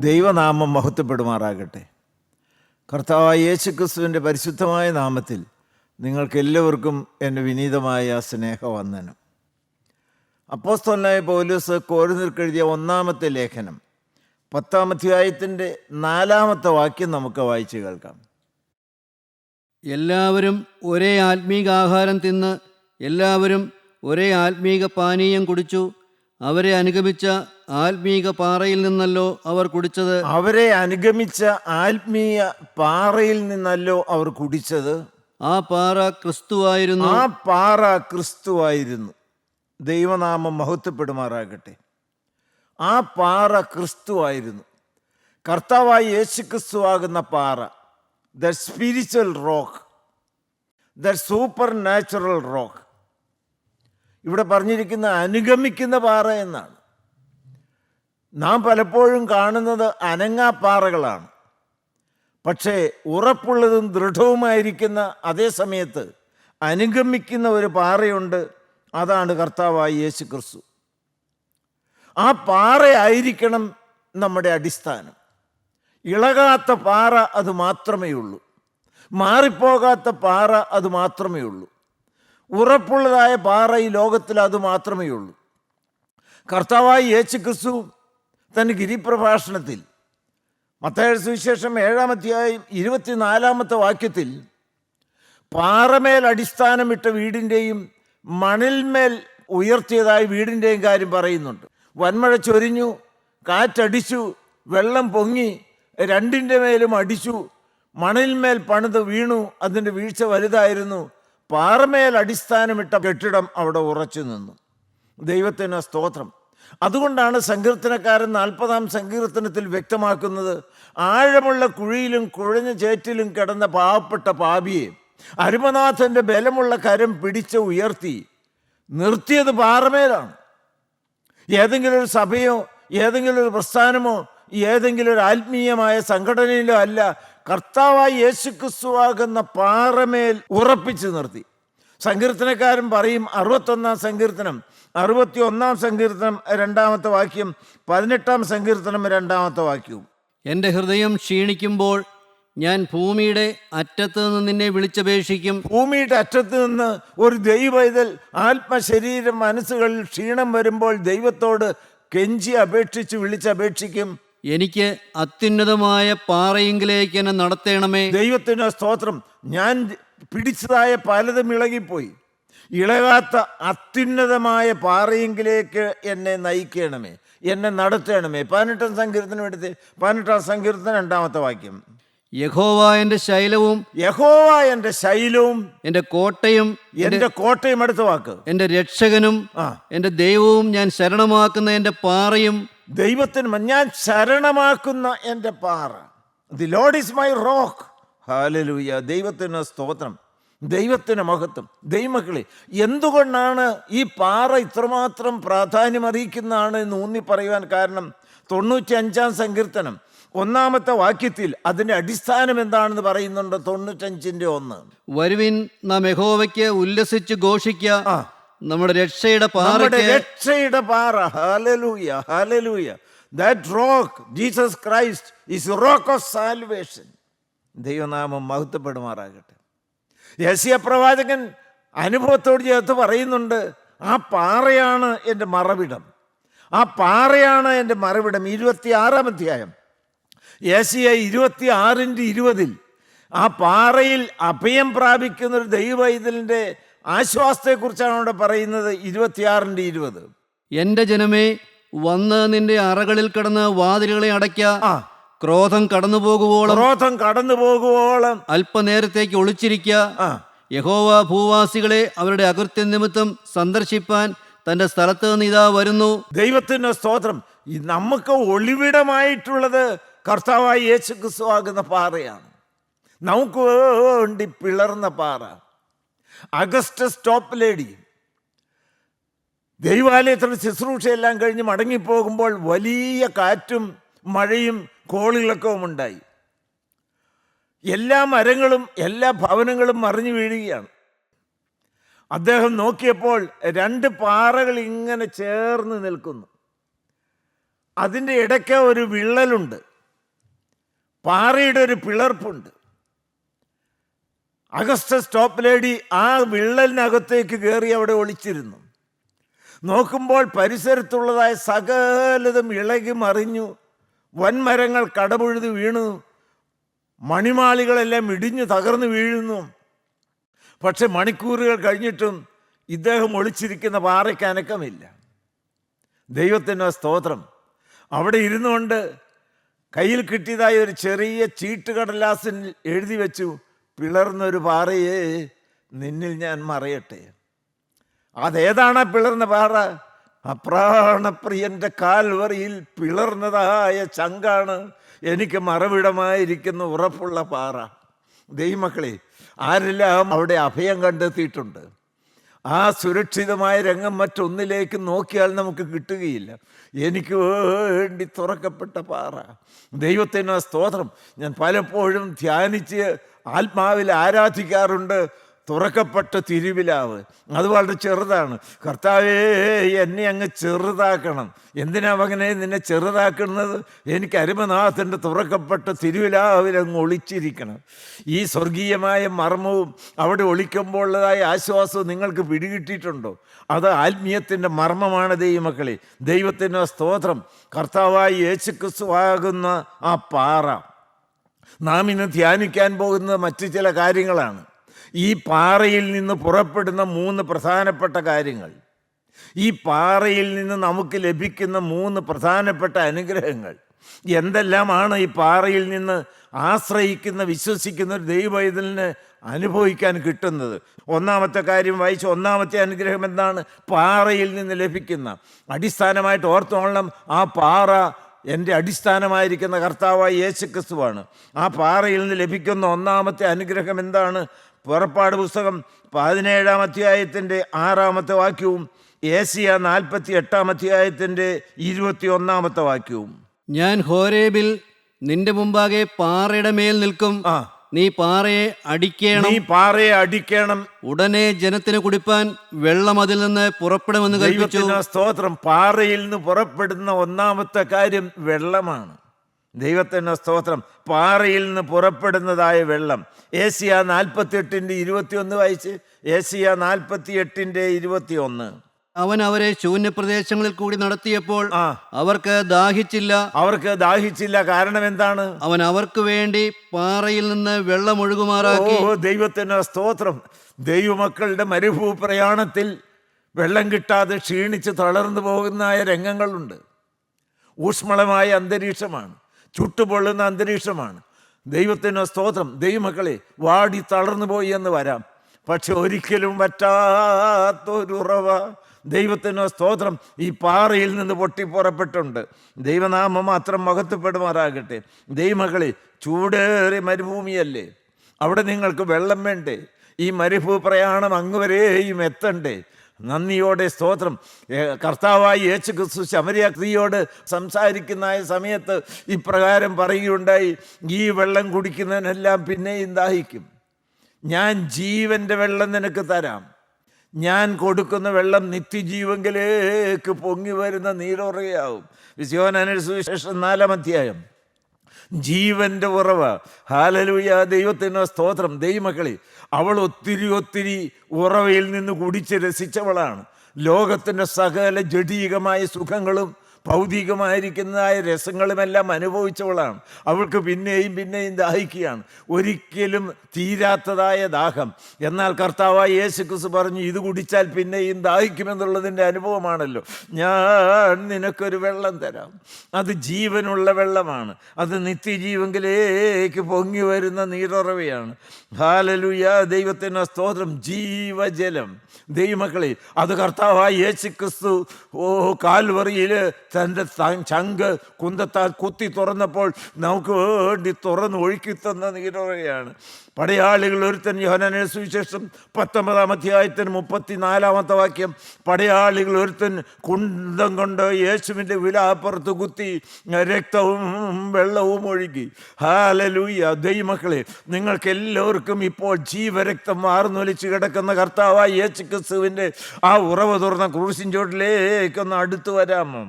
ദൈവനാമം മഹത്വപ്പെടുമാറാകട്ടെ. കർത്താവായ യേശുക്രിസ്തുവിൻ്റെ പരിശുദ്ധമായ നാമത്തിൽ നിങ്ങൾക്കെല്ലാവർക്കും എൻ്റെ വിനീതമായ സ്നേഹവന്ദനം. അപ്പോസ്തലനായ പൗലോസ് കൊരിന്ത്യർക്ക് എഴുതിയ 1-ാമത്തെ ലേഖനം 10-ാം അധ്യായത്തിൻ്റെ 4-ാമത്തെ വാക്യം നമുക്ക് വായിച്ച് കേൾക്കാം. എല്ലാവരും ഒരേ ആത്മീക ആഹാരം തിന്ന് എല്ലാവരും ഒരേ ആത്മീക പാനീയം കുടിച്ചു. അവരെ അനുഗമിച്ച ആത്മീക പാറയിൽ നിന്നല്ലോ അവർ കുടിച്ചത്. അവരെ അനുഗമിച്ച ആത്മീയ പാറയിൽ നിന്നല്ലോ അവർ കുടിച്ചത്. ആ പാറ ക്രിസ്തുവായിരുന്നു. ആ പാറ ക്രിസ്തുവായിരുന്നു. ദൈവനാമം മഹത്വപ്പെടുമാറാകട്ടെ. ആ പാറ ക്രിസ്തുവായിരുന്നു. കർത്താവായ യേശു ക്രിസ്തുവാകുന്ന പാറ, the spiritual rock, the super natural rock. ഇവിടെ പറഞ്ഞിരിക്കുന്ന അനുഗമിക്കുന്ന പാറ എന്നാണ്. നാം പലപ്പോഴും കാണുന്നത് അനങ്ങാപ്പാറകളാണ്. പക്ഷേ ഉറപ്പുള്ളതും ദൃഢവുമായിരിക്കുന്ന അതേ സമയത്ത് അനുഗമിക്കുന്ന ഒരു പാറയുണ്ട്. അതാണ് കർത്താവായ യേശു ക്രിസ്തു. ആ പാറയായിരിക്കണം നമ്മുടെ അടിസ്ഥാനം. ഇളകാത്ത പാറ അത് മാത്രമേ ഉള്ളൂ. മാറിപ്പോകാത്ത പാറ അത് മാത്രമേ ഉള്ളൂ. ഉറപ്പുള്ളതായ പാറ ഈ ലോകത്തിൽ അത് മാത്രമേ ഉള്ളൂ. കർത്താവായ യേശു ക്രിസ്തു തൻ്റെ ഗിരിപ്രഭാഷണത്തിൽ മത്തായിയുടെ സുവിശേഷം 7-ാം അധ്യായം 24-ാമത്തെ വാക്യത്തിൽ പാറമേൽ അടിസ്ഥാനമിട്ട വീടിൻ്റെയും മണൽമേൽ ഉയർത്തിയതായ വീടിൻ്റെയും കാര്യം പറയുന്നുണ്ട്. വൻമഴ ചൊരിഞ്ഞു, കാറ്റടിച്ചു, വെള്ളം പൊങ്ങി, രണ്ടിൻ്റെ മേലും അടിച്ചു, മണലിന്മേൽ പണിത് വീണു. അതിൻ്റെ വീഴ്ച വലുതായിരുന്നു. പാറമേൽ അടിസ്ഥാനമിട്ട കെട്ടിടം അവിടെ ഉറച്ചു നിന്നു. ദൈവത്തിന് സ്തോത്രം. അതുകൊണ്ടാണ് സങ്കീർത്തനക്കാരൻ 40-ാം സങ്കീർത്തനത്തിൽ വ്യക്തമാക്കുന്നത്, ആഴമുള്ള കുഴിയിലും കുഴഞ്ഞ ചേറ്റിലും കിടന്ന പാവപ്പെട്ട പാപിയെ അരുമനാഥൻ്റെ ബലമുള്ള കരം പിടിച്ച് ഉയർത്തി നിർത്തിയത് പാറമേലാണ്. ഏതെങ്കിലും ഒരു സഭയോ ഏതെങ്കിലും ഒരു പ്രസ്ഥാനമോ ഏതെങ്കിലും ഒരു ആത്മീയമായ സംഘടനയിലോ അല്ല, കർത്താവായ യേശുക്രിസ്തുവാകുന്ന പാറമേൽ ഉറപ്പിച്ചു നിർത്തി. സങ്കീർത്തനക്കാരൻ പറയും, 61-ാം സങ്കീർത്തനം 61-ാം സങ്കീർത്തനം 2-ാമത്തെ വാക്യം, 18-ാം സങ്കീർത്തനം 2-ാമത്തെ വാക്യവും, എൻ്റെ ഹൃദയം ക്ഷീണിക്കുമ്പോൾ ഞാൻ ഭൂമിയുടെ അറ്റത്ത് നിന്ന് നിന്നെ വിളിച്ചപേക്ഷിക്കും. ഭൂമിയുടെ അറ്റത്ത് നിന്ന് ഒരു ദൈവപൈതൽ ആത്മശരീരം മനസ്സുകളിൽ ക്ഷീണം വരുമ്പോൾ ദൈവത്തോട് കെഞ്ചി അപേക്ഷിച്ച് വിളിച്ചപേക്ഷിക്കും. എനിക്ക് അത്യുന്നതമായ പാറയെങ്കിലേക്ക് എന്നെ നടത്തണമേ. ദൈവത്തിന് സ്തോത്രം. ഞാൻ പിടിച്ചതായ പലതും ഇളകിപ്പോയി. ഇളകാത്ത അത്യുന്നതമായ പാറയെങ്കിലേക്ക് എന്നെ നയിക്കണമേ, എന്നെ നടത്തണമേ. 18-ാം സങ്കീർത്തനം എടുത്ത് 18-ാം സങ്കീർത്തനം 2-ാമത്തെ വാക്യം, യഹോവ എൻ്റെ ശൈലവും, യഹോവ എൻ്റെ ശൈലവും, എൻ്റെ കോട്ടയും, എൻ്റെ കോട്ടയും. അടുത്ത വാക്ക്, എൻ്റെ രക്ഷകനും എൻ്റെ ദൈവവും, ഞാൻ ശരണമാക്കുന്ന എൻ്റെ പാറയും. ദൈവത്തിന് ഞാൻ ശരണമാക്കുന്ന എൻ്റെ പാറ. The Lord is my rock. Hallelujah. ദൈവത്തിന് സ്തോത്രം, ദൈവത്തിന് മഹത്വം. ദൈവമക്കളെ, എന്തുകൊണ്ടാണ് ഈ പാറ ഇത്രമാത്രം പ്രാധാന്യം അറിയിക്കുന്നതാണ് എന്ന് ഊന്നി പറയുവാൻ കാരണം, 95-ാം സങ്കീർത്തനം 1-ാമത്തെ വാക്യത്തിൽ അതിൻ്റെ അടിസ്ഥാനം എന്താണെന്ന് പറയുന്നുണ്ട്. 95-ന്റെ 1, വരുവിൻ നാം യഹോവയ്ക്ക് ഉല്ലസിച്ച് ഘോഷിക്കുക, നമ്മുടെ രക്ഷയുടെ പാറ, രക്ഷയുടെ പാറ. Hallelujah, hallelujah. That rock Jesus Christ is rock of salvation. ദൈവനാമം മഹത്വപ്പെടുമാറാകട്ടെ. യെശയ്യാ പ്രവാചകൻ അനുഭവത്തോട് ചേർത്ത് പറയുന്നുണ്ട്, ആ പാറയാണ് എൻ്റെ മറവിടം, ആ പാറയാണ് എൻ്റെ മറവിടം. 26-ാം അധ്യായം യെശയ്യാ 26-20 ആ പാറയിൽ അഭയം പ്രാപിക്കുന്ന ഒരു ദൈവവൈതലിൻ്റെ ആശ്വാസത്തെക്കുറിച്ചാണ് അവിടെ പറയുന്നത്. 26-20, എൻ്റെ ജനമേ, വന്ന് നിന്റെ അറകളിൽ കിടന്ന് വാതിലുകളെ അടയ്ക്ക, ക്രോധം കടന്നു പോകുവോളം അല്പനേരത്തേക്ക് ഒളിച്ചിരിക്കുക. യഹോവ ഭൂവാസികളെ അവരുടെ അകൃത്യ നിമിത്തം സന്ദർശിപ്പാൻ തന്റെ സ്ഥലത്ത് നിന്ന് ഇതാ വരുന്നു. ദൈവത്തിന്റെ സ്തോത്രം. നമുക്ക് ഒളിവിടമായിട്ടുള്ളത് കർത്താവായ യേശു ക്രിസ്തു ആകുന്ന പാറയാണ്. നമുക്ക് വേണ്ടി പിളർന്ന പാറ. അഗസ്റ്റസ് ടോപ്പ് ലേഡി ദൈവാലയത്തിൽ ശുശ്രൂഷയെല്ലാം കഴിഞ്ഞ് മടങ്ങിപ്പോകുമ്പോൾ വലിയ കാറ്റും മഴയും കോളിളക്കവും ഉണ്ടായി. എല്ലാ മരങ്ങളും എല്ലാ ഭവനങ്ങളും മറിഞ്ഞു വീഴുകയാണ്. അദ്ദേഹം നോക്കിയപ്പോൾ 2 പാറകൾ ഇങ്ങനെ ചേർന്ന് നിൽക്കുന്നു. അതിൻ്റെ ഇടയ്ക്ക് ഒരു വിള്ളലുണ്ട്. പാറയുടെ ഒരു പിളർപ്പുണ്ട്. അഗസ്റ്റസ് ടോപ്പ് ലേഡി ആ വിള്ളലിനകത്തേക്ക് കയറി അവിടെ ഒളിച്ചിരുന്നു. നോക്കുമ്പോൾ പരിസരത്തുള്ളതായ സകലതും ഇളകി മറിഞ്ഞു, വൻമരങ്ങൾ കടപുഴുതി വീണു, മണിമാളികളെല്ലാം ഇടിഞ്ഞു തകർന്നു വീഴുന്നു. പക്ഷെ മണിക്കൂറുകൾ കഴിഞ്ഞിട്ടും ഇദ്ദേഹം ഒളിച്ചിരിക്കുന്ന പാറയ്ക്ക് അനക്കമില്ല. ദൈവത്തിന് സ്തോത്രം. അവിടെ ഇരുന്നുകൊണ്ട് കയ്യിൽ കിട്ടിയതായ ഒരു ചെറിയ ചീട്ടുകടലാസിൽ എഴുതി വെച്ചു, പിളർന്നൊരു പാറയെ നിന്നിൽ ഞാൻ മറയട്ടെ. അതേതാണ് ആ പിളർന്ന പാറ? അപ്രാണപ്രിയന്റെ കാൽവറിയിൽ പിളർന്നതായ ചങ്കാണ് എനിക്ക് മറവിടമായിരിക്കുന്ന ഉറപ്പുള്ള പാറ. ദൈവമക്കളെ, ആരെല്ലാം അവിടെ അഭയം കണ്ടെത്തിയിട്ടുണ്ട്. ആ സുരക്ഷിതമായ രംഗം മറ്റൊന്നിലേക്ക് നോക്കിയാൽ നമുക്ക് കിട്ടുകയില്ല. എനിക്ക് വേണ്ടി തുറക്കപ്പെട്ട പാറ. ദൈവത്തിന് സ്തോത്രം. ഞാൻ പലപ്പോഴും ധ്യാനിച്ച് ആത്മാവിൽ ആരാധിക്കാറുണ്ട് തുറക്കപ്പെട്ട തിരുവിലാവ്. അത് വളരെ ചെറുതാണ്. കർത്താവേ, എന്നെ അങ്ങ് ചെറുതാക്കണം. എന്തിനാ മകനെ നിന്നെ ചെറുതാക്കുന്നത്? എനിക്ക് അരുമനാഥൻ്റെ തുറക്കപ്പെട്ട തിരുവിലാവിൽ അങ്ങ് ഒളിച്ചിരിക്കണം. ഈ സ്വർഗീയമായ മർമ്മവും അവിടെ ഒളിക്കുമ്പോൾ ഉള്ളതായ ആശ്വാസവും നിങ്ങൾക്ക് പിടികിട്ടിയിട്ടുണ്ടോ? അത് ആത്മീയത്തിൻ്റെ മർമ്മമാണ് ദൈവമക്കളെ. ദൈവത്തിൻ്റെ സ്തോത്രം. കർത്താവായി യേശുക്രിസ്തുവാകുന്ന ആ പാറ. നാം ഇന്ന് ധ്യാനിക്കാൻ പോകുന്നത് മറ്റു ചില കാര്യങ്ങളാണ്. ഈ പാറയിൽ നിന്ന് പുറപ്പെടുന്ന 3 പ്രധാനപ്പെട്ട കാര്യങ്ങൾ, ഈ പാറയിൽ നിന്ന് നമുക്ക് ലഭിക്കുന്ന 3 പ്രധാനപ്പെട്ട അനുഗ്രഹങ്ങൾ എന്തെല്ലാമാണ് ഈ പാറയിൽ നിന്ന് ആശ്രയിക്കുന്ന വിശ്വസിക്കുന്ന ഒരു ദൈവവൈതലിന് അനുഭവിക്കാൻ കിട്ടുന്നത്? ഒന്നാമത്തെ കാര്യം വായിച്ച ഒന്നാമത്തെ അനുഗ്രഹം എന്താണ്? പാറയിൽ നിന്ന് ലഭിക്കുന്ന അടിസ്ഥാനമായിട്ട് ഓർത്തോളണം. ആ പാറ എൻ്റെ അടിസ്ഥാനമായിരിക്കുന്ന കർത്താവായ യേശുക്രിസ്തുവാണ്. ആ പാറയിൽ നിന്ന് ലഭിക്കുന്ന ഒന്നാമത്തെ അനുഗ്രഹം എന്താണ്? പുറപ്പാട് പുസ്തകം 17-ാം അധ്യായത്തിൻ്റെ 6-ാമത്തെ വാക്യവും ഏശയ്യാ 48-ാം അധ്യായത്തിൻ്റെ 21-ാമത്തെ വാക്യവും. ഞാൻ ഹോരേബിൽ നിന്റെ മുമ്പാകെ പാറയുടെ മേൽ നിൽക്കും, നീ പാറയെ അടിക്കണം, ഉടനെ ജനത്തിന് കുടിപ്പാൻ വെള്ളം അതിൽ നിന്ന് പുറപ്പെടുമെന്ന് കൽപ്പിച്ചു. സ്തോത്രം. പാറയിൽ നിന്ന് പുറപ്പെടുന്ന ഒന്നാമത്തെ കാര്യം വെള്ളമാണ്. ദൈവത്തിന് സ്തോത്രം. പാറയിൽ നിന്ന് പുറപ്പെടുന്നതായ വെള്ളം. ഏശയ്യാ 48-21 വായിച്ച്. ഏശയ്യാ 48-21. അവൻ അവരെ ശൂന്യപ്രദേശങ്ങളിൽ കൂടി നടത്തിയപ്പോൾ അവർക്ക് ദാഹിച്ചില്ല. കാരണം എന്താണ്? അവൻ അവർക്ക് വേണ്ടി പാറയിൽ നിന്ന് വെള്ളം ഒഴുകുമാറാക്കി. ദൈവത്തിന് സ്തോത്രം. ദൈവമക്കളുടെ മരുഭൂപ്രയാണത്തിൽ വെള്ളം കിട്ടാതെ ക്ഷീണിച്ച് തളർന്നു പോകുന്ന രംഗങ്ങളുണ്ട്. ഊഷ്മളമായ അന്തരീക്ഷമാണ്, ചുട്ടുപൊള്ളുന്ന അന്തരീക്ഷമാണ്. ദൈവത്തിന് സ്തോത്രം. ദൈവമക്കളെ, വാടി തളർന്നു പോയി എന്ന് വരാം, പക്ഷെ ഒരിക്കലും പറ്റാത്തൊരുറവ ദൈവത്തിന് സ്തോത്രം ഈ പാറയിൽ നിന്ന് പൊട്ടിപ്പുറപ്പെട്ടുണ്ട്. ദൈവനാമം മാത്രം മഹത്വപ്പെടുമാറാകട്ടെ. ദൈവമക്കളെ, ചൂടേറിയ മരുഭൂമിയല്ലേ, അവിടെ നിങ്ങൾക്ക് വെള്ളം വേണ്ടേ? ഈ മരുഭൂപ്രയാണം അങ്ങുവരെയും എത്തണ്ടേ? നന്ദിയോടെ സ്തോത്രം. കർത്താവായ യേശുക്രിസ്തു ശമരിയ സ്ത്രീയോട് സംസാരിക്കുന്ന സമയത്ത് ഇപ്രകാരം പറയുകയുണ്ടായി, ഈ വെള്ളം കുടിക്കുന്നതിനെല്ലാം പിന്നെയും ദാഹിക്കും. ഞാൻ ജീവൻ്റെ വെള്ളം നിനക്ക് തരാം. ഞാൻ കൊടുക്കുന്ന വെള്ളം നിത്യജീവങ്കിലേക്ക് പൊങ്ങി വരുന്ന നീരുറവയാവും. യോഹന്നാന്റെ സുവിശേഷം 4-ാം അധ്യായം. ജീവൻ്റെ ഉറവ. ഹല്ലേലൂയ. ദൈവത്തിന് സ്തോത്രം. ദൈവമക്കളെ, അവൾ ഒത്തിരി ഉറവയിൽ നിന്ന് കുടിച്ച് രസിച്ചവളാണ്. ലോകത്തിൻ്റെ സകല ജഡീകമായ സുഖങ്ങളും ഭൗതികമായിരിക്കുന്നതായ രസങ്ങളുമെല്ലാം അനുഭവിച്ചവളാണ്. അവൾക്ക് പിന്നെയും ദാഹിക്കുകയാണ്, ഒരിക്കലും തീരാത്തതായ ദാഹം. എന്നാൽ കർത്താവായ യേശുക്രിസ്തു പറഞ്ഞു, ഇത് കുടിച്ചാൽ പിന്നെയും ദാഹിക്കുമെന്നുള്ളതിൻ്റെ അനുഭവമാണല്ലോ. ഞാൻ നിനക്കൊരു വെള്ളം തരാം, അത് ജീവനുള്ള വെള്ളമാണ്, അത് നിത്യജീവങ്കിലേക്ക് പൊങ്ങി വരുന്ന നീരുറവയാണ്. ഹല്ലേലൂയ. ദൈവത്തിന് സ്തോത്രം. ജീവജലം. ദൈവമക്കളെ, അത് കർത്താവായ യേശുക്രിസ്തു കാൽവറിയിൽ തൻ്റെ ചങ്ക് കുന്തത്താൽ കുത്തി തുറന്നപ്പോൾ നമുക്ക് വേണ്ടി തുറന്ന് ഒഴുക്കി തന്ന നീരുറവയാണ്. പടയാളികൾ ഒരുത്തൻ, യോഹന്നാന്റെ സുവിശേഷം 19-ാം അധ്യായത്തിന് 34-ാമത്തെ വാക്യം. പടയാളികൾ ഒരുത്തൻ കുന്തം കൊണ്ട് യേശുവിൻ്റെ വിലാപ്പുറത്ത് കുത്തി രക്തവും വെള്ളവും ഒഴുകി. ഹല്ലേലൂയ. ദൈവമക്കളെ, നിങ്ങൾക്ക് എല്ലാവർക്കും ഇപ്പോൾ ജീവരക്തം വാർന്നൊലിച്ച് കിടക്കുന്ന കർത്താവായ യേശുക്രിസ്തുവിൻ്റെ ആ ഉറവ തുറന്ന ക്രൂശിൻ ചോട്ടിലേക്കൊന്ന് അടുത്തു വരാമോ?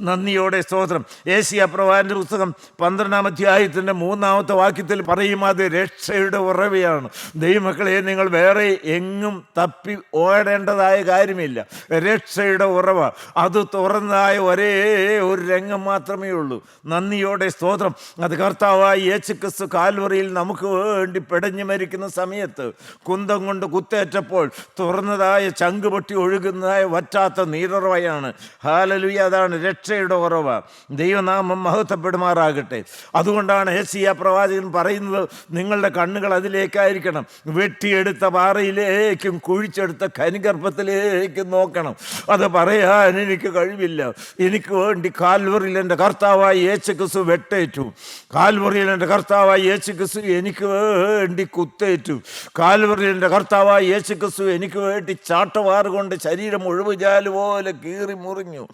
നന്ദിയോടെ സ്തോത്രം. ഏശയ്യാ പ്രവാചകന്റെ പുസ്തകം 12-ാം അധ്യായത്തിൻ്റെ 3-ാമത്തെ വാക്യത്തിൽ പറയും, അത് രക്ഷയുടെ ഉറവയാണ്. ദൈവമക്കളെ, നിങ്ങൾ വേറെ എങ്ങും തപ്പി ഓടേണ്ടതായ കാര്യമില്ല. രക്ഷയുടെ ഉറവ, അത് തുറന്നതായ ഒരേ ഒരു രംഗം മാത്രമേ ഉള്ളൂ. നന്ദിയോടെ സ്തോത്രം. അത് കർത്താവായ യേശുക്രിസ്തു കാൽവറിയിൽ നമുക്ക് വേണ്ടി പിടഞ്ഞു മരിക്കുന്ന സമയത്ത് കുന്തം കൊണ്ട് കുത്തേറ്റപ്പോൾ തുറന്നതായ ചങ്കുപൊട്ടി ഒഴുകുന്നതായ വറ്റാത്ത നീരുറവയാണ്. ഹല്ലേലൂയ, അതാണ് രക്ഷയുടെ ഉറവ. ദൈവനാമം മഹത്വപ്പെടുമാറാകട്ടെ. അതുകൊണ്ടാണ് ഏശയ്യാ പ്രവാചകൻ പറയുന്നത്, നിങ്ങളുടെ കണ്ണുകൾ അതിലേക്കായിരിക്കണം. വെട്ടിയെടുത്ത പാറയിലേക്കും കുഴിച്ചെടുത്ത ഖനിഗർഭത്തിലേക്കും നോക്കണം. അത് പറയാൻ എനിക്ക് കഴിവില്ല. എനിക്ക് വേണ്ടി കാൽവറിയിൽ എൻ്റെ കർത്താവായ യേശുക്രിസ്തു വെട്ടേറ്റു. കാൽവറിയിൽ എൻ്റെ കർത്താവായ യേശുക്രിസ്തു എനിക്ക് വേണ്ടി കുത്തേറ്റു. കാൽവറിയിൽ എൻ്റെ കർത്താവായ യേശുക്രിസ്തു എനിക്ക് വേണ്ടി ചാട്ടവാറ് കൊണ്ട് ശരീരം ഒഴിവുചാല് പോലെ കീറി മുറിഞ്ഞു.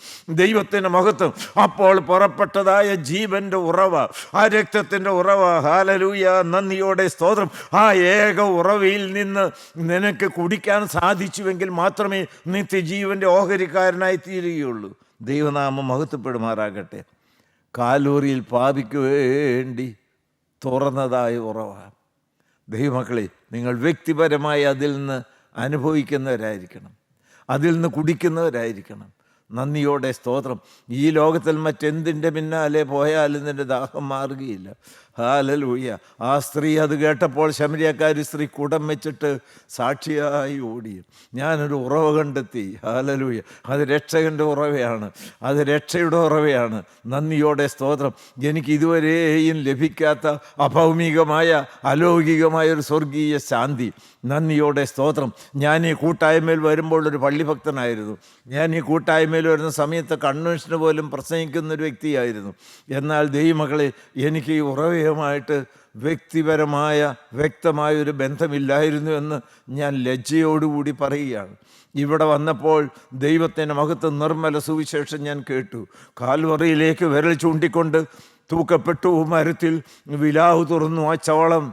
ദൈവത്തിൻ്റെ മഹത്വം. അപ്പോൾ പുറപ്പെട്ടതായ ജീവൻ്റെ ഉറവ, ആ രക്തത്തിൻ്റെ ഉറവ. ഹല്ലേലൂയ, നന്ദിയോടെ സ്തോത്രം. ആ ഏക ഉറവയിൽ നിന്ന് നിനക്ക് കുടിക്കാൻ സാധിച്ചുവെങ്കിൽ മാത്രമേ നിത്യജീവൻ്റെ ഓഹരിക്കാരനായി തീരുകയുള്ളൂ. ദൈവനാമം മഹത്വപ്പെടുമാറാകട്ടെ. കാൽവറിയിൽ പാപിക്ക് വേണ്ടി തുറന്നതായ ഉറവ. ദൈവമക്കളെ, നിങ്ങൾ വ്യക്തിപരമായി അതിൽ നിന്ന് അനുഭവിക്കുന്നവരായിരിക്കണം, അതിൽ നിന്ന് കുടിക്കുന്നവരായിരിക്കണം. നന്ദിയോടെ സ്തോത്രം. ഈ ലോകത്തിൽ മറ്റെന്തിൻ്റെ പിന്നാലെ പോയാലും നിൻ്റെ ദാഹം മാറുകയില്ല. ഹല്ലേലൂയ. ആ സ്ത്രീ അത് കേട്ടപ്പോൾ, ശമരിയക്കാരി സ്ത്രീ കുടം വെച്ചിട്ട് സാക്ഷിയായി ഓടി. ഞാനൊരു ഉറവ കണ്ടെത്തി. ഹല്ലേലൂയ. അത് രക്ഷകൻ്റെ ഉറവയാണ്, അത് രക്ഷയുടെ ഉറവയാണ്. നന്ദിയോടെ സ്തോത്രം. എനിക്ക് ഇതുവരെയും ലഭിക്കാത്ത അഭൗമികമായ അലൗകികമായ ഒരു സ്വർഗീയ ശാന്തി. നന്ദിയോടെ സ്തോത്രം. ഞാൻ ഈ കൂട്ടായ്മയിൽ വരുമ്പോൾ ഒരു പള്ളിഭക്തനായിരുന്നു. ഞാൻ ഈ കൂട്ടായ്മയിൽ വരുന്ന സമയത്ത് കൺവെൻഷന് പോലും പ്രസംഗിക്കുന്നൊരു വ്യക്തിയായിരുന്നു. എന്നാൽ ദൈവമക്കളെ, എനിക്ക് ഈ ഉറവയുമായിട്ട് വ്യക്തിപരമായ വ്യക്തമായൊരു ബന്ധമില്ലായിരുന്നു എന്ന് ഞാൻ ലജ്ജയോടുകൂടി പറയുകയാണ്. ഇവിടെ വന്നപ്പോൾ ദൈവത്തിൻ്റെ മഹത്വം, നിർമ്മല സുവിശേഷം ഞാൻ കേട്ടു. കാൽവറിയിലേക്ക് വിരൽ ചൂണ്ടിക്കൊണ്ട് തൂക്കപ്പെട്ടു, മരത്തിൽ വിലാവ് തുറന്നു. ആ ചവളം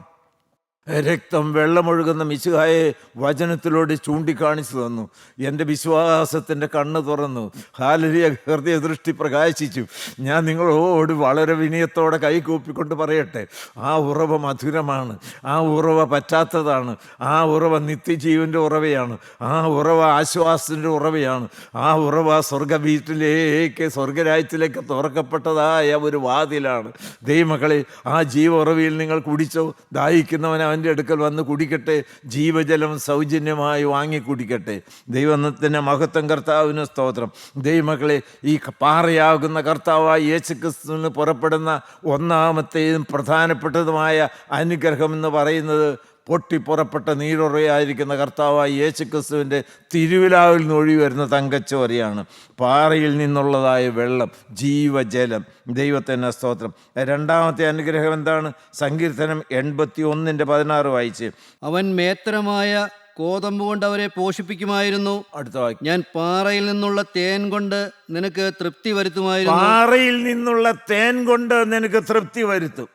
രക്തം വെള്ളമൊഴുകുന്ന മിശിഹായെ വചനത്തിലൂടെ ചൂണ്ടിക്കാണിച്ചു തന്നു. എൻ്റെ വിശ്വാസത്തിൻ്റെ കണ്ണ് തുറന്നു. ഹല്ലേലൂയ, ഹൃദയദൃഷ്ടി പ്രകാശിച്ചു. ഞാൻ നിങ്ങളോട് വളരെ വിനയത്തോടെ കൈകൂപ്പിക്കൊണ്ട് പറയട്ടെ, ആ ഉറവ മധുരമാണ്, ആ ഉറവ പറ്റാത്തതാണ്, ആ ഉറവ നിത്യജീവൻ്റെ ഉറവയാണ്, ആ ഉറവ ആശ്വാസത്തിൻ്റെ ഉറവയാണ്, ആ ഉറവ സ്വർഗവീട്ടിലേക്ക്, സ്വർഗരാജ്യത്തിലേക്ക് തുറക്കപ്പെട്ടതായ ഒരു വാതിലാണ്. ദൈവമക്കളെ, ആ ജീവ ഉറവയിൽ നിങ്ങൾ കുടിച്ചോ? ദാഹിക്കുന്നവൻ അവൻ്റെ അടുക്കൽ വന്ന് കുടിക്കട്ടെ. ജീവജലം സൗജന്യമായി വാങ്ങി കുടിക്കട്ടെ. ദൈവത്തിൻ്റെ മഹത്വം, കർത്താവിന് സ്തോത്രം. ദൈവമക്കളെ, ഈ പാറയാകുന്ന കർത്താവായ യേശുക്രിസ്തുവിന് പുറപ്പെടുന്ന ഒന്നാമത്തെയും പ്രധാനപ്പെട്ടതുമായ അനുഗ്രഹം എന്ന് പറയുന്നത് പൊട്ടിപ്പുറപ്പെട്ട നീരുറയായിരിക്കുന്ന കർത്താവായ യേശുക്രിസ്തുവിൻ്റെ തിരുവിലാവിൽ നിന്ന് ഒഴുകി വരുന്ന തങ്കച്ചോരയാണ്. പാറയിൽ നിന്നുള്ളതായ വെള്ളം, ജീവജലം. ദൈവത്തിൻ്റെ സ്തോത്രം. രണ്ടാമത്തെ അനുഗ്രഹം എന്താണ്? സങ്കീർത്തനം 81:16 വായിച്ച്. അവൻ മേത്തരമായ കോതമ്പ് കൊണ്ട് അവരെ പോഷിപ്പിക്കുമായിരുന്നു. അടുത്ത വാക്യം. ഞാൻ പാറയിൽ നിന്നുള്ള തേൻ കൊണ്ട് നിനക്ക് തൃപ്തി വരുത്തുമായിരുന്നു. പാറയിൽ നിന്നുള്ള തേൻ കൊണ്ട് നിനക്ക് തൃപ്തി വരുത്തും.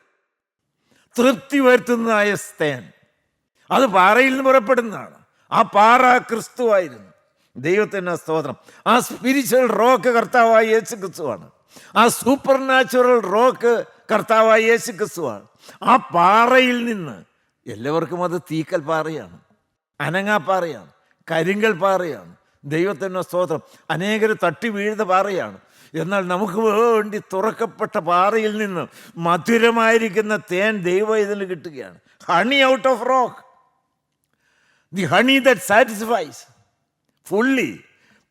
തൃപ്തി വരുത്തുന്നതായ തേൻ, അത് പാറയിൽ നിന്ന് പുറപ്പെടുന്നതാണ്. ആ പാറ ക്രിസ്തുവായിരുന്നു. ദൈവത്തിൻ്റെ സ്തോത്രം. ആ സ്പിരിച്വൽ റോക്ക് കർത്താവായ യേശുക്രിസ്തുവാണ്. ആ സൂപ്പർ നാച്ചുറൽ റോക്ക് കർത്താവായ യേശുക്രിസ്തുവാണ്. ആ പാറയിൽ നിന്ന്, എല്ലാവർക്കും അത് തീക്കൽ പാറയാണ്, അനങ്ങാപ്പാറയാണ്, കരിങ്കൽ പാറയാണ്. ദൈവത്തിൻ്റെ സ്തോത്രം. അനേകർ തട്ടി വീഴുന്ന പാറയാണ്. എന്നാൽ നമുക്ക് വേണ്ടി തുറക്കപ്പെട്ട പാറയിൽ നിന്ന് മധുരമായിരിക്കുന്ന തേൻ ദൈവം ഇതിൽ കിട്ടുകയാണ്. Honey out of rock, the honey that satisfies fully,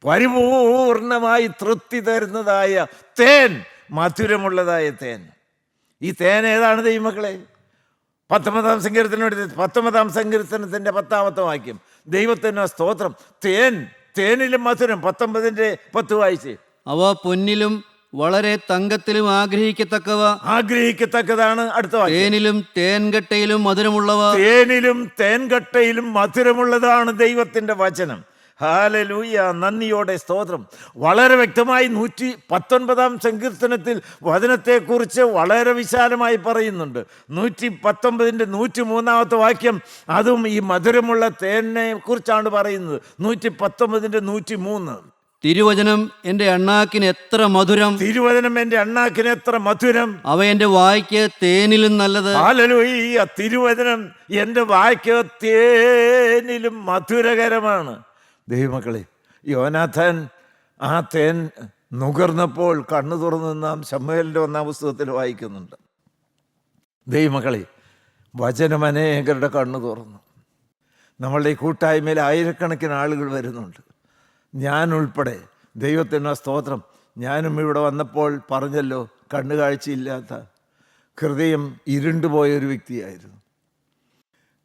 പരിപൂർണമായി തൃപ്തി തരുന്നതായ തേൻ, മധുരമുള്ളതായ തേൻ. ഈ തേൻ ഏതാണ് ദൈവമക്കളെ? 19-ാം സങ്കീർത്തനത്തിൻ്റെ 10-ാമത്തെ വാക്യം. ദൈവത്തിൻ്റെ സ്തോത്രം. തേനിലും മധുരം. 19:10 വായിച്ച്. അവ പൊന്നിലും വളരെ തങ്കത്തിലും ആഗ്രഹിക്കത്തക്കതാണ്. അടുത്ത വാക്യം. തേനിലും തേൻകട്ടയിലും മധുരമുള്ളവ. തേനിലും തേൻകട്ടയിലും മധുരമുള്ളതാണ് ദൈവത്തിൻ്റെ വചനം. ഹല്ലേലൂയ, നന്ദിയോടെ സ്തോത്രം. വളരെ വ്യക്തമായി 119-ാം സങ്കീർത്തനത്തിൽ വചനത്തെക്കുറിച്ച് വളരെ വിശാലമായി പറയുന്നുണ്ട്. 119-ന്റെ 103-ാമത്തെ വാക്യം, അതും ഈ മധുരമുള്ള തേനിനെ കുറിച്ചാണ് പറയുന്നത്. 119-ന്റെ 103. തിരുവചനം എൻ്റെ അണ്ണാക്കിന് എത്ര മധുരം, തിരുവചനം എൻ്റെ അണ്ണാക്കിന് എത്ര മധുരം. അവ എൻ്റെ വായ്ക്ക് തേനിലും നല്ലത്. ഹല്ലേലൂയ. തിരുവചനം എൻ്റെ വായ്ക്ക് തേനിലും മധുരകരമാണ്. ദൈവമക്കളെ, യോനാഥാൻ ആ തേൻ നുകർന്നപ്പോൾ കണ്ണു തുറന്ന് നാം ശമൂവേലിൻ്റെ 1-ാം പുസ്തകത്തിൽ വായിക്കുന്നുണ്ട്. ദൈവമക്കളെ, വചനം അനേകരുടെ കണ്ണു തുറന്നു. നമ്മളുടെ ഈ കൂട്ടായ്മയിൽ ആയിരക്കണക്കിന് ആളുകൾ വരുന്നുണ്ട്, ഞാൻ ഉൾപ്പെടെ. ദൈവത്തിന് സ്തോത്രം. ഞാനും ഇവിടെ വന്നപ്പോൾ പറഞ്ഞല്ലോ, കണ്ണുകാഴ്ചയില്ലാത്ത, ഹൃദയം ഇരുണ്ടുപോയൊരു വ്യക്തിയായിരുന്നു.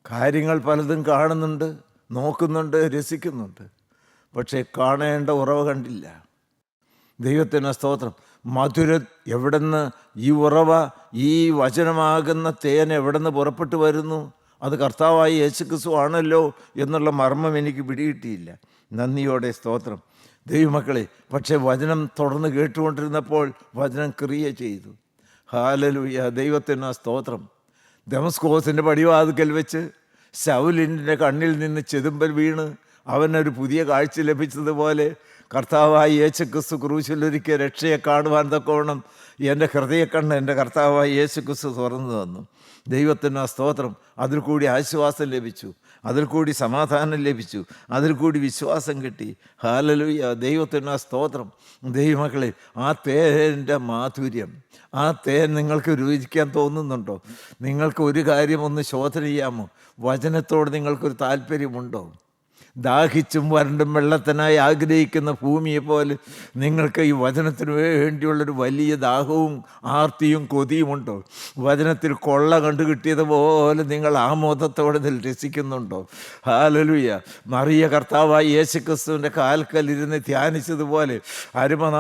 കാര്യങ്ങൾ പലതും കാണുന്നുണ്ട്, നോക്കുന്നുണ്ട്, രസിക്കുന്നുണ്ട്, പക്ഷേ കാണേണ്ട ഉറവ കണ്ടില്ല. ദൈവത്തിന് സ്തോത്രം. മധുരം എവിടുന്ന്, ഈ ഉറവ, ഈ വചനമാകുന്ന തേൻ എവിടുന്ന് പുറപ്പെട്ടു വരുന്നു? അത് കർത്താവായി യേശുക്രിസ്തു ആണല്ലോ എന്നുള്ള മർമ്മം എനിക്ക് പിടികിട്ടിയില്ല. നന്ദിയോടെ സ്തോത്രം. ദൈവമക്കളെ, പക്ഷേ വചനം തുടർന്ന് കേട്ടുകൊണ്ടിരുന്നപ്പോൾ വചനം ക്രിയ ചെയ്തു. ഹല്ലേലൂയ. ദൈവത്തിന് സ്തോത്രം. ദമസ്കോസിൻ്റെ പടിവാതിക്കൽ വെച്ച് ശൗലിൻ്റെ കണ്ണിൽ നിന്ന് ചെതുമ്പൽ വീണ് അവനൊരു പുതിയ കാഴ്ച ലഭിച്ചതുപോലെ കർത്താവായി യേശുക്രിസ്തു ക്രൂശിലൊരിക്കൽ രക്ഷയെ കാണുവാൻ തക്കവണ്ണം എൻ്റെ ഹൃദയക്കണ്ണ് എൻ്റെ കർത്താവായി യേശുക്രിസ്തു തുറന്നു തന്നു. ദൈവത്തിന് സ്തോത്രം. അതിൽ കൂടി ആശ്വാസം ലഭിച്ചു, അതിൽ കൂടി സമാധാനം ലഭിച്ചു, അതിൽ കൂടി വിശ്വാസം കിട്ടി. ഹല്ലേലൂയ. ദൈവത്തിന് സ്തോത്രം. ദൈവമക്കളെ, ആ തേൻ്റെ മാധുര്യം, ആ തേൻ നിങ്ങൾക്ക് രുചിക്കാൻ തോന്നുന്നുണ്ടോ? നിങ്ങൾക്ക് ഒരു കാര്യം ഒന്ന് ശോധന ചെയ്യാമോ? വചനത്തോട് നിങ്ങൾക്കൊരു താല്പര്യമുണ്ടോ? ദാഹിച്ചും വരണ്ടും വെള്ളത്തിനായി ആഗ്രഹിക്കുന്ന ഭൂമിയെ പോലെ നിങ്ങൾക്ക് ഈ വചനത്തിന് വേണ്ടിയുള്ളൊരു വലിയ ദാഹവും ആർത്തിയും കൊതിയുമുണ്ടോ? വചനത്തിൽ കൊള്ള കണ്ടു കിട്ടിയതുപോലെ നിങ്ങൾ ആമോദത്തോടെ ഇതിൽ രസിക്കുന്നുണ്ടോ? ഹല്ലേലൂയ. മറിയ കർത്താവായി യേശുക്രിസ്തുവിൻ്റെ കാൽക്കലിരുന്ന് ധ്യാനിച്ചതുപോലെ അരുമനാഥാൻ്റെ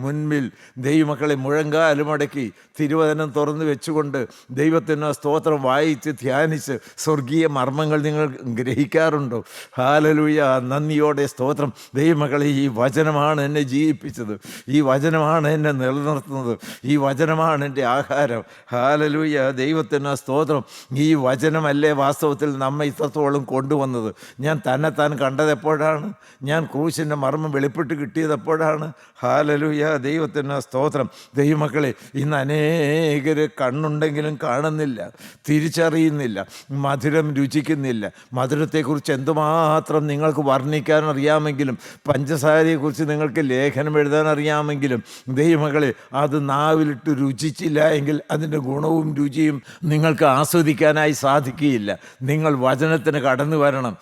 മുൻപിൽ ദൈവമക്കളെ മുഴങ്കാലുമടക്കി തിരുവചനം തുറന്നു വെച്ചുകൊണ്ട് ദൈവത്തിന് സ്തോത്രം വായിച്ച് ധ്യാനിച്ച് സ്വർഗീയ മർമ്മങ്ങൾ നിങ്ങൾ ഗ്രഹിക്കാറുണ്ടോ? ഹല്ലേലൂയ. നന്ദിയോടെ സ്തോത്രം. ദൈവമക്കളെ, ഈ വചനമാണ് എന്നെ ജീവിപ്പിച്ചത്, ഈ വചനമാണ് എന്നെ നിലനിർത്തുന്നത്, ഈ വചനമാണ് എൻ്റെ ആഹാരം. ഹല്ലേലൂയ. ദൈവത്തിന് സ്തോത്രം. ഈ വചനമല്ലേ വാസ്തവത്തിൽ നമ്മെ ഇത്രത്തോളം കൊണ്ടുവന്നത്. ഞാൻ തന്നെത്താൻ കണ്ടതെപ്പോഴാണ്? ഞാൻ ക്രൂശിൻ്റെ മർമ്മം വെളിപ്പെട്ട് കിട്ടിയതെപ്പോഴാണ്? ഹല്ലേലൂയ. ദൈവത്തിന് സ്തോത്രം. ദൈവമക്കളെ, ഇന്ന് അനേകർ കണ്ണുണ്ടെങ്കിലും കാണുന്നില്ല, തിരിച്ചറിയുന്നില്ല, മധുരം രുചിക്കുന്നില്ല. മധുരത്തെക്കുറിച്ച് എന്തുമാത്രം നിങ്ങൾക്ക് വർണ്ണിക്കാൻ അറിയാമെങ്കിലും, പഞ്ചസാരയെക്കുറിച്ച് നിങ്ങൾക്ക് ലേഖനം എഴുതാൻ അറിയാമെങ്കിലും, ദൈവമക്കളെ, അത് നാവിലിട്ട് രുചിച്ചില്ല എങ്കിൽ അതിൻ്റെ ഗുണവും രുചിയും നിങ്ങൾക്ക് ആസ്വദിക്കാനായി സാധിക്കുകയില്ല. നിങ്ങൾ വചനത്തിന് കടന്നു വരണം.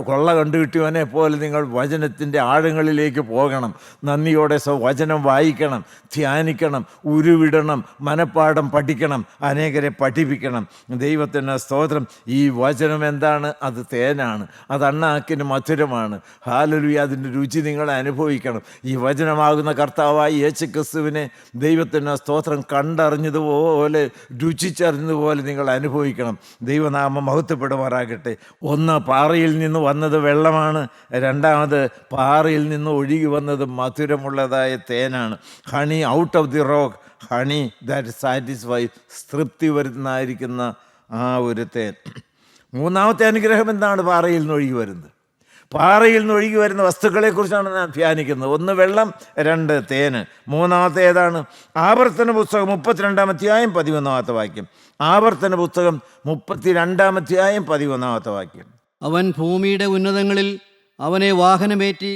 കൊള്ള കണ്ടുകിട്ടിയവനെ പോലെ നിങ്ങൾ വചനത്തിൻ്റെ ആഴങ്ങളിലേക്ക് പോകണം. നന്ദിയോടെ വചനം വായിക്കണം, ധ്യാനിക്കണം, ഉരുവിടണം, മനപ്പാഠം പഠിക്കണം, അനേകരെ പഠിപ്പിക്കണം. ദൈവത്തിന് സ്തോത്രം. ഈ വചനം എന്താണ്? അത് തേനാണ്, അത് അണ്ണാക്കിന് മധുരമാണ്. ഹല്ലേലൂയ. അതിൻ്റെ രുചി നിങ്ങൾ അനുഭവിക്കണം. ഈ വചനമാകുന്ന കർത്താവായി യേശുക്രിസ്തുവിനെ ദൈവത്തിന് സ്തോത്രം കണ്ടറിഞ്ഞതുപോലെ, രുചിച്ചറിഞ്ഞതുപോലെ നിങ്ങൾ അനുഭവിക്കണം. ദൈവനാമം മഹത്വപ്പെടുമാറാകട്ടെ. ഒന്ന്, പാറയിൽ നിന്ന് വന്നത് വെള്ളമാണ്. രണ്ടാമത്, പാറയിൽ നിന്ന് ഒഴുകി വന്നത് മധുരമുള്ളതായ തേനാണ്. Honey out of the rock, honey that satisfy, തൃപ്തി വരുന്നതായിരിക്കുന്ന ആ ഒരു തേൻ. മൂന്നാമത്തെ അനുഗ്രഹം എന്താണ്? പാറയിൽ നിന്ന് ഒഴുകി വരുന്നത്. പാറയിൽ നിന്ന് ഒഴുകി വരുന്ന വസ്തുക്കളെക്കുറിച്ചാണ് നാം ധ്യാനിക്കുന്നത്. ഒന്ന് വെള്ളം, രണ്ട് തേന്. മൂന്നാമത്തെ ഏതാണ്? ആവർത്തന പുസ്തകം 32-ാം അധ്യായം 11-ാമത്തെ വാക്യം. ആവർത്തന പുസ്തകം 32-ാം അധ്യായം 11-ാമത്തെ വാക്യം. അവൻ ഭൂമിയുടെ ഉന്നതങ്ങളിൽ അവനെ വാഹനമേറ്റി,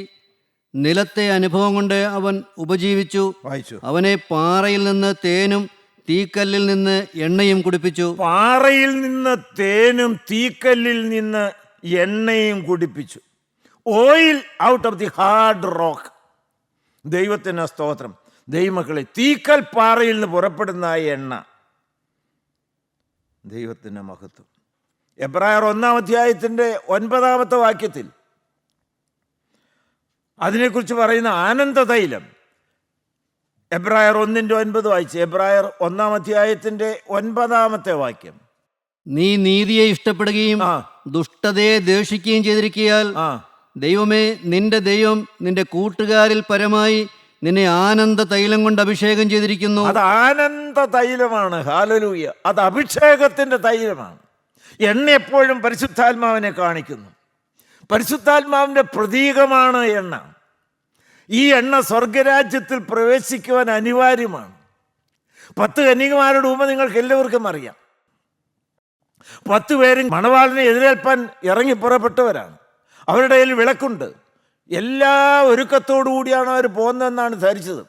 നിലത്തെ അനുഭവം കൊണ്ട് അവൻ ഉപജീവിച്ചു. വായിച്ചു. അവനെ പാറയിൽ നിന്ന് തേനും തീക്കല്ലിൽ നിന്ന് എണ്ണയും കുടിപ്പിച്ചു. പാറയിൽ നിന്ന് തേനും തീക്കല്ലിൽ നിന്ന് എണ്ണയും കുടിപ്പിച്ചു. Oil out of the hard rock. ദൈവത്തിന് സ്തോത്രം. ദൈവമക്കളെ, തീക്കൽ പാറയിൽ നിന്ന് പുറപ്പെടുന്ന എണ്ണ, ദൈവത്തിന് മഹത്വം. എബ്രായർ 1-ാം അധ്യായത്തിൻ്റെ 9-ാമത്തെ വാക്യത്തിൽ അതിനെക്കുറിച്ച് പറയുന്ന ആനന്ദ തൈലം. എബ്രായർ 1:9 വായിച്ച്. എബ്രായർ 1-ാം അധ്യായത്തിൻ്റെ 9-ാമത്തെ വാക്യം. നീ നീതിയെ ഇഷ്ടപ്പെടുകയും ദുഷ്ടതയെ ദ്വേഷിക്കുകയും ചെയ്തിരിക്കയാൽ ദൈവമേ, നിന്റെ ദൈവം നിന്റെ കൂട്ടുകാരിൽ പരമായി നിന്നെ ആനന്ദ തൈലം കൊണ്ട് അഭിഷേകം ചെയ്തിരിക്കുന്നു. അത് ആനന്ദ തൈലമാണ്. ഹല്ലേലൂയ. അത് അഭിഷേകത്തിൻ്റെ തൈലമാണ്. എണ്ണ എപ്പോഴും പരിശുദ്ധാത്മാവിനെ കാണിക്കുന്നു. പരിശുദ്ധാത്മാവിൻ്റെ പ്രതീകമാണ് എണ്ണ. ഈ എണ്ണ സ്വർഗരാജ്യത്തിൽ പ്രവേശിക്കുവാൻ അനിവാര്യമാണ്. 10 കന്യകമാരുടെ ഉപമ നിങ്ങൾക്ക് എല്ലാവർക്കും അറിയാം. 10 പേരും മണവാളിനെ എതിരേൽപ്പാൻ ഇറങ്ങി പുറപ്പെട്ടവരാണ്. അവരുടെ കയ്യിൽ വിളക്കുണ്ട്. എല്ലാ ഒരുക്കത്തോടു കൂടിയാണ് അവർ പോകുന്നതെന്നാണ് ധരിച്ചത്.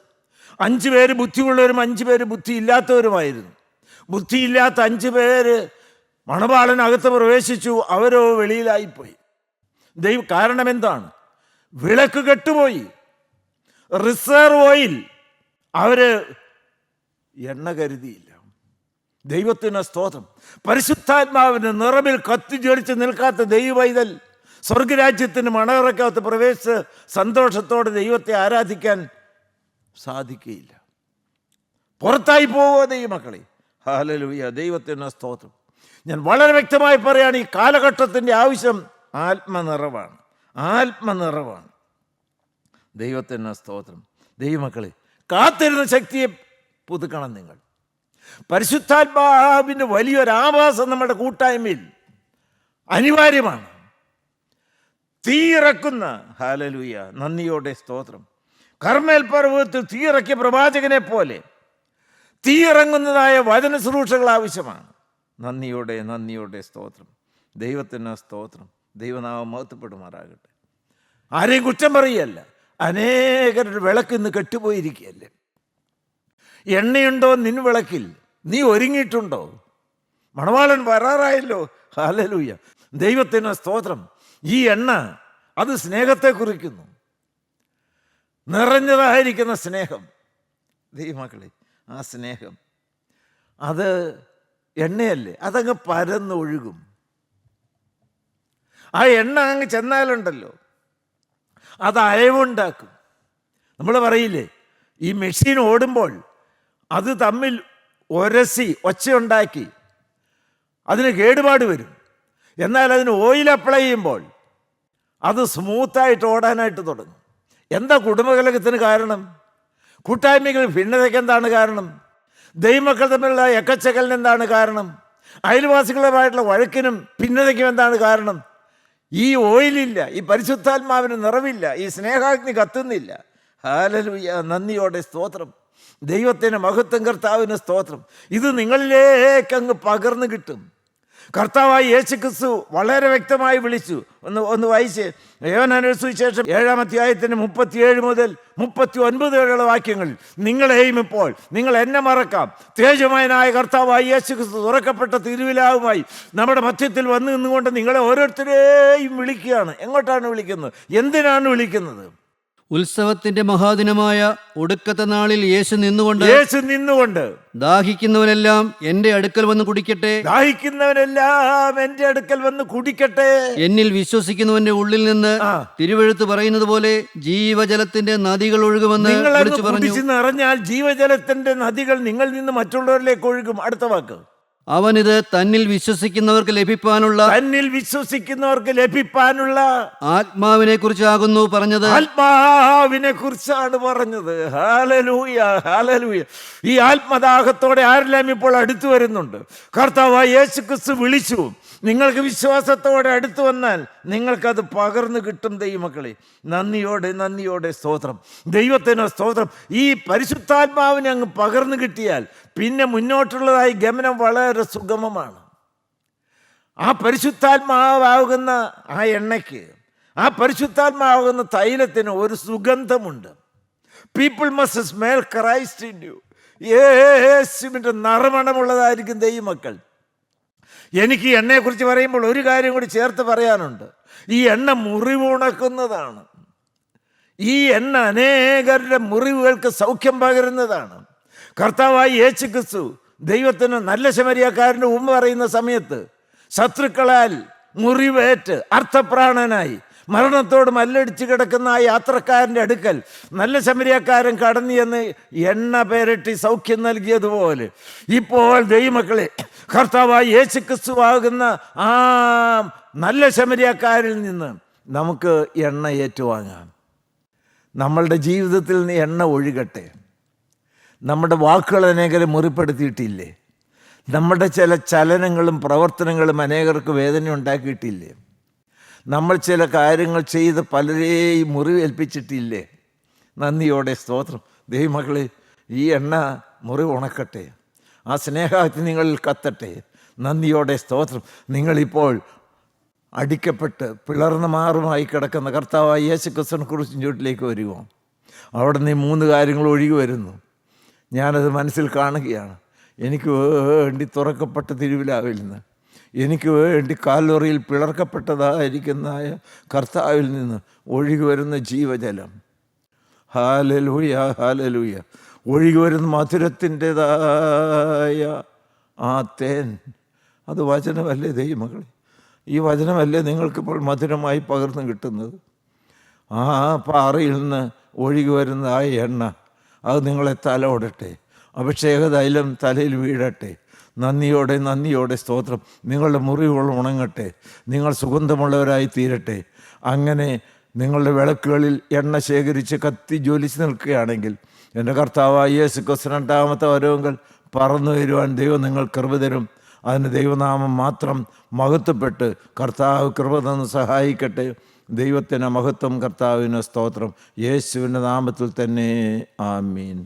5 പേര് ബുദ്ധിയുള്ളവരും 5 പേര് ബുദ്ധി ഇല്ലാത്തവരുമായിരുന്നു. ബുദ്ധിയില്ലാത്ത 5 പേര് മണവാളനകത്ത് പ്രവേശിച്ചു, അവരോ വെളിയിലായിപ്പോയി. കാരണം എന്താണ്? വിളക്ക് കെട്ടുപോയി. റിസർവ് ഓയിൽ അവര് എണ്ണ കരുതിയില്ല. ദൈവത്തിന് സ്തോത്രം. പരിശുദ്ധാത്മാവിന് നിറവിൽ കത്തിജ്വലിച്ച് നിൽക്കാത്ത ദൈവവൈതൽ സ്വർഗരാജ്യത്തിന് മണവറക്കകത്ത് പ്രവേശിച്ച് സന്തോഷത്തോടെ ദൈവത്തെ ആരാധിക്കാൻ സാധിക്കുകയില്ല. പുറത്തായി പോവുക ദൈവമക്കളെ. ഹല്ലേലൂയ, ദൈവത്തിന് സ്തോത്രം. ഞാൻ വളരെ വ്യക്തമായി പറയുകയാണ്, ഈ കാലഘട്ടത്തിൻ്റെ ആവശ്യം ആത്മനിറവാണ്. ആത്മനിറവാണ്. ദൈവത്തിന് സ്തോത്രം. ദൈവമക്കളെ, കാത്തിരുന്ന ശക്തിയെ പുതുക്കണം നിങ്ങൾ. പരിശുദ്ധാത്മാവിൻ്റെ വലിയൊരാവാസം നമ്മുടെ കൂട്ടായ്മയിൽ അനിവാര്യമാണ്. തീയിറക്കുന്ന, ഹല്ലേലൂയ, നന്ദിയോടെ സ്തോത്രം. കർമ്മേൽ പർവ്വതത്തിൽ തീയിറക്കിയ പ്രവാചകനെ പോലെ തീയിറങ്ങുന്നതായ വചന ശുശ്രൂഷകൾ ആവശ്യമാണ്. നന്ദിയോടെ സ്തോത്രം. ദൈവത്തിന് സ്തോത്രം. ദൈവനാമം മഹത്വപ്പെടുമാറാകട്ടെ. ആരെയും കുറ്റം പറയുകയല്ല. അനേകരുടെ വിളക്ക് ഇന്ന് കെട്ടുപോയിരിക്കുകയല്ലേ. എണ്ണയുണ്ടോ നിൻ വിളക്കിൽ? നീ ഒരുങ്ങിയിട്ടുണ്ടോ? മണവാളൻ വരാറായല്ലോ. ഹല്ലേലൂയ, ദൈവത്തിന് സ്തോത്രം. ഈ എണ്ണ അത് സ്നേഹത്തെ കുറിക്കുന്നു. നിറഞ്ഞതായിരിക്കുന്ന സ്നേഹം. ദൈവമക്കളെ, ആ സ്നേഹം അത് എണ്ണയല്ലേ, അതങ്ങ് പരന്നൊഴുകും. ആ എണ്ണ അങ്ങ് ചെന്നാലുണ്ടല്ലോ, അത് അയവുണ്ടാക്കും. നമ്മൾ പറയില്ലേ, ഈ മെഷീൻ ഓടുമ്പോൾ അത് തമ്മിൽ ഒരസി ഒച്ചയുണ്ടാക്കി അതിന് കേടുപാട് വരും. എന്നാൽ അതിന് ഓയിൽ അപ്ലൈ ചെയ്യുമ്പോൾ അത് സ്മൂത്തായിട്ട് ഓടാനായിട്ട് തുടങ്ങും. എന്താ കുടുംബകലഹത്തിന് കാരണം? കൂട്ടായ്മകൾ ഭിന്നതയ്ക്ക് എന്താണ് കാരണം? ദൈവമക്കൾ തമ്മിലുള്ള എക്കച്ചക്കലിന് എന്താണ് കാരണം? അയൽവാസികളുമായിട്ടുള്ള വഴക്കിനും ഭിന്നതയ്ക്കും എന്താണ് കാരണം? ഈ ഓയിലില്ല, ഈ പരിശുദ്ധാത്മാവിന് നിറവില്ല, ഈ സ്നേഹാഗ്നി കത്തുന്നില്ല. ഹല്ലേലൂയ, നന്ദിയോടെ സ്തോത്രം. ദൈവത്തിന് മഹത്വം, കർത്താവിന് സ്തോത്രം. ഇത് നിങ്ങളിലേക്ക് അങ്ങ് പകർന്നു കിട്ടും. കർത്താവായ യേശുക്രിസ്തു വളരെ വ്യക്തമായി വിളിച്ചു. ഒന്ന് വായിച്ച് യോഹന്നാന്റെ സുവിശേഷം 7-ാം അധ്യായത്തിന് 37 മുതൽ 39 വരെയുള്ള വാക്യങ്ങളിൽ, നിങ്ങളെയും ഇപ്പോൾ നിങ്ങൾ എന്നെ മറക്കാം, തേജമയനായ കർത്താവായ യേശുക്രിസ്തു തുറക്കപ്പെട്ട തിരുവിലാവുമായി നമ്മുടെ മധ്യത്തിൽ വന്നു നിന്നുകൊണ്ട് നിങ്ങളെ ഓരോരുത്തരെയും വിളിക്കുകയാണ്. എങ്ങോട്ടാണ് വിളിക്കുന്നത്? എന്തിനാണ് വിളിക്കുന്നത്? ഉത്സവത്തിന്റെ മഹാദിനമായ ഒടുക്കത്തെ നാളിൽ യേശു നിന്നുകൊണ്ട് ദാഹിക്കുന്നവനെല്ലാം എന്റെ അടുക്കൽ വന്ന് കുടിക്കട്ടെ, ദാഹിക്കുന്നവനെല്ലാം എന്റെ അടുക്കൽ വന്ന് കുടിക്കട്ടെ. എന്നിൽ വിശ്വസിക്കുന്നവന്റെ ഉള്ളിൽ നിന്ന് തിരുവെഴുത്ത് പറയുന്നത് പോലെ ജീവജലത്തിന്റെ നദികൾ ഒഴുകുമെന്ന് വിളിച്ചു പറഞ്ഞു. നിറഞ്ഞാൽ ജീവജലത്തിന്റെ നദികൾ നിങ്ങളിൽ നിന്ന് മറ്റുള്ളവരിലേക്ക് ഒഴുകും. അടുത്ത വാക്ക്, അവനിത് തന്നിൽ വിശ്വസിക്കുന്നവർക്ക് ലഭിപ്പാനുള്ള ആത്മാവിനെ കുറിച്ചാകുന്നു പറഞ്ഞത്. ആത്മാവിനെ കുറിച്ചാണ് പറഞ്ഞത്. Hallelujah, hallelujah. ഈ ആത്മദാഹത്തോടെ ആരെല്ലാം ഇപ്പോൾ അടുത്തു വരുന്നുണ്ട്. കർത്താവായ യേശുക്രിസ്തു വിളിച്ചു. നിങ്ങൾക്ക് വിശ്വാസത്തോടെ അടുത്തു വന്നാൽ നിങ്ങൾക്കത് പകർന്നു കിട്ടും. ദൈവമക്കളെ, നന്ദിയോടെ സ്തോത്രം. ദൈവത്തിന് സ്തോത്രം. ഈ പരിശുദ്ധാത്മാവിനെ അങ്ങ് പകർന്നു കിട്ടിയാൽ പിന്നെ മുന്നോട്ടുള്ളതായി ഗമനം വളരെ സുഗമമാണ്. ആ പരിശുദ്ധാത്മാവാകുന്ന ആ എണ്ണയ്ക്ക്, ആ പരിശുദ്ധാത്മാവാകുന്ന തൈലത്തിന് ഒരു സുഗന്ധമുണ്ട്. People must smell Christ in you. യേശുവിൻ്റെ നറുമണമുള്ളതായിരിക്കും ദൈവമക്കൾ. എനിക്ക് ഈ എണ്ണയെക്കുറിച്ച് പറയുമ്പോൾ ഒരു കാര്യം കൂടി ചേർത്ത് പറയാനുണ്ട്. ഈ എണ്ണ മുറിവുണക്കുന്നതാണ്. ഈ എണ്ണ അനേകരുടെ മുറിവുകൾക്ക് സൗഖ്യം പകരുന്നതാണ്. കർത്താവായ യേശുക്രിസ്തു ദൈവത്തിന് നല്ല ശമരിയക്കാരൻ്റെ ഉമ്മ പറയുന്ന സമയത്ത് ശത്രുക്കളാൽ മുറിവേറ്റ് അർത്ഥപ്രാണനായി മരണത്തോട് മല്ലടിച്ച് കിടക്കുന്ന ആ യാത്രക്കാരൻ്റെ അടുക്കൽ നല്ല ശമരിയക്കാരൻ കടന്നു എന്ന് എണ്ണ പേരട്ടി സൗഖ്യം നൽകിയതുപോലെ ഇപ്പോൾ ദൈവമക്കളെ, കർത്താവായ യേശുക്രിസ്തുവാകുന്ന ആ നല്ല ശമരിയക്കാരിൽ നിന്ന് നമുക്ക് എണ്ണ ഏറ്റുവാങ്ങാം. നമ്മളുടെ ജീവിതത്തിൽ നിന്ന് എണ്ണ ഒഴുകട്ടെ. നമ്മുടെ വാക്കുകൾ അനേകരെ മുറിപ്പെടുത്തിയിട്ടില്ലേ? നമ്മുടെ ചില ചലനങ്ങളും പ്രവർത്തനങ്ങളും അനേകർക്ക് വേദന ഉണ്ടാക്കിയിട്ടില്ലേ? നമ്മൾ ചില കാര്യങ്ങൾ ചെയ്ത് പലരെയും മുറിവേൽപ്പിച്ചിട്ടില്ലേ? നന്ദിയോടെ സ്തോത്രം. ദൈവമക്കളെ, ഈ എണ്ണ മുറിവ് ഉണക്കട്ടെ, ആ സ്നേഹാഗ്നി നിങ്ങളിൽ കത്തട്ടെ. നന്ദിയോടെ സ്തോത്രം. നിങ്ങളിപ്പോൾ അടിക്കപ്പെട്ട് പിളർന്ന മാറുമായി കിടക്കുന്ന കർത്താവായ യേശു ക്രിസ്തുവിനെ കുറിച്ച് ചുവട്ടിലേക്ക് വരുമോ? അവിടെ നിന്ന് 3 കാര്യങ്ങൾ ഒഴുകി വരുന്നു. ഞാനത് മനസ്സിൽ കാണുകയാണ്. എനിക്ക് വേണ്ടി തുറക്കപ്പെട്ട തിരുവിലാവിൽ നിന്ന്, എനിക്ക് വേണ്ടി കാൽവറിയിൽ പിളർക്കപ്പെട്ടതായിരിക്കുന്ന കർത്താവിൽ നിന്ന് ഒഴുകി വരുന്ന ജീവജലം. Hallelujah, hallelujah. ഒഴുകി വരുന്ന മധുരത്തിൻ്റെതായ ആ തേൻ, അത് വചനമല്ലേ ദൈവമക്കളെ? ഈ വചനമല്ലേ നിങ്ങൾക്കിപ്പോൾ മധുരമായി പകർന്നു കിട്ടുന്നത്? ആ പാറയിൽ നിന്ന് ഒഴുകി വരുന്ന ആ എണ്ണ, അത് നിങ്ങളെ തലോടട്ടെ, അഭിഷേക തൈലം തലയിൽ വീഴട്ടെ. നന്ദിയോടെ നന്ദിയോടെ സ്തോത്രം. നിങ്ങളുടെ മുറിവുകൾ ഉണങ്ങട്ടെ, നിങ്ങൾ സുഗന്ധമുള്ളവരായി തീരട്ടെ. അങ്ങനെ നിങ്ങളുടെ വിളക്കുകളിൽ എണ്ണ ശേഖരിച്ച് കത്തി ജ്വലിച്ച് നിൽക്കുകയാണെങ്കിൽ എൻ്റെ കർത്താവായ യേശു ക്രിസ്തു 2ാമത്തെ വരവെങ്കിൽ പറന്നു വരുവാൻ ദൈവം നിങ്ങൾ കൃപ തരും. അതിന് ദൈവനാമം മാത്രം മഹത്വപ്പെട്ട് കർത്താവ് കൃപ തന്ന് സഹായിക്കട്ടെ. ദൈവത്തിന് മഹത്വം, കർത്താവിന് സ്തോത്രം. യേശുവിൻ്റെ നാമത്തിൽ തന്നെ ആമീൻ.